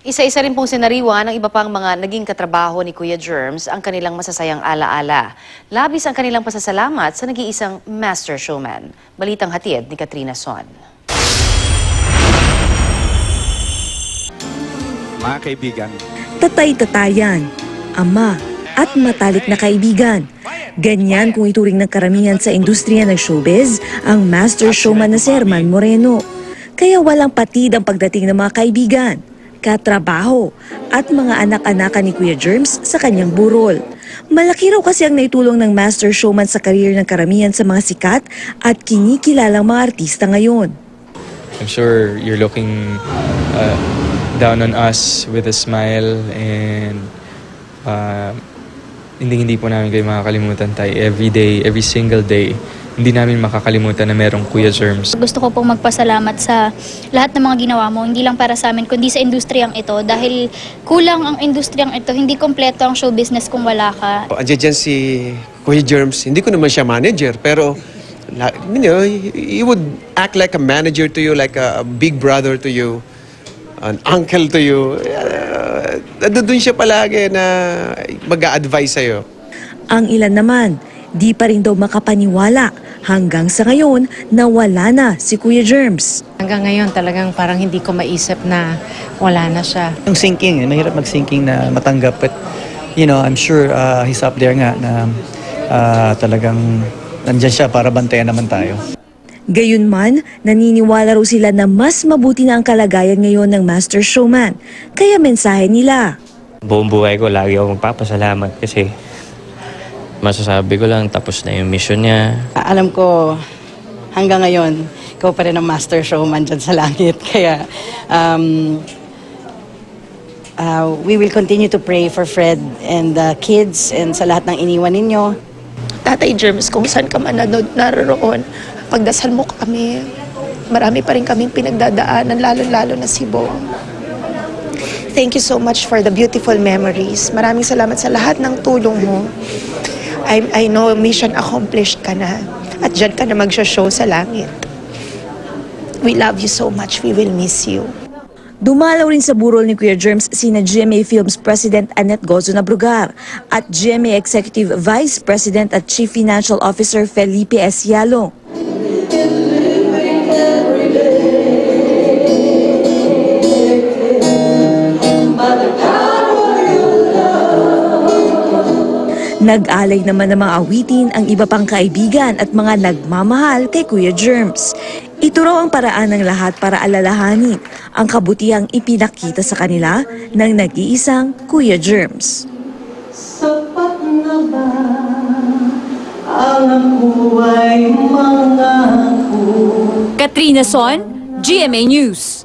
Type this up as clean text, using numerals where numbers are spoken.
Isa-isa rin pong sinariwa ng iba pang mga naging katrabaho ni Kuya Germs ang kanilang masasayang alaala. Labis ang kanilang pasasalamat sa nag-iisang master showman. Balitang hatid ni Katrina Son. Mga kaibigan, Tatay-tatayan, ama at matalik na kaibigan. Ganyan kung ituring ng karamihan sa industriya ng showbiz ang master showman na si Herman Moreno. Kaya walang patid ang pagdating ng mga kaibigan, katrabaho at mga anak-anakan ni Kuya Germs sa kanyang burol. Malaki raw kasi ang naitulong ng master showman sa career ng karamihan sa mga sikat at kinikilalang mga artista ngayon. I'm sure you're looking down on us with a smile and hindi po namin kayo makakalimutan tayo every day, every single day. Hindi namin makakalimutan na merong Kuya Germs. Gusto ko pong magpasalamat sa lahat ng mga ginawa mo, hindi lang para sa amin, kundi sa industriyang ito. Dahil kulang ang industriyang ito, hindi kompleto ang show business kung wala ka. Andiyan dyan si Kuya Germs, hindi ko naman siya manager, pero he would act like a manager to you, like a big brother to you, an uncle to you. Doon siya palagi na mag-a-advise sa'yo. Ang ilan naman, di pa rin daw makapaniwala hanggang sa ngayon na wala na si Kuya Germs. Hanggang ngayon talagang parang hindi ko maisip na wala na siya. Yung sinking, mahirap mag-sinking na matanggap. But, I'm sure he's up there nga na talagang nandyan siya para bantayan naman tayo. Gayunman, naniniwala raw sila na mas mabuti na ang kalagayan ngayon ng master showman. Kaya mensahe nila. Buong buhay ko, lagi ako magpapasalamat kasi masasabi ko lang tapos na yung mission niya. Alam ko hanggang ngayon, ikaw pa rin ang master showman dyan sa langit. Kaya we will continue to pray for Fred and the kids and sa lahat ng iniwan ninyo. Tatay Germs, kung saan ka man naroon, pagdasal mo kami. Marami pa rin kaming pinagdadaanan, lalo-lalo na si Bong. Thank you so much for the beautiful memories. Maraming salamat sa lahat ng tulong mo. I know mission accomplished ka na. At dyan ka na mag-show sa langit. We love you so much. We will miss you. Dumalaw rin sa burol ni Kuya Germs sina GMA Films President Annette Gozo Nabrugar at GMA Executive Vice President at Chief Financial Officer Felipe S. Yalo. Nag-alay naman ng mga awitin ang iba pang kaibigan at mga nagmamahal kay Kuya Germs. Ito raw ang paraan ng lahat para alalahanin ang kabutihang ipinakita sa kanila ng nag-iisang Kuya Germs. Sapat na ba ang buhay mga Katrina Son, GMA News.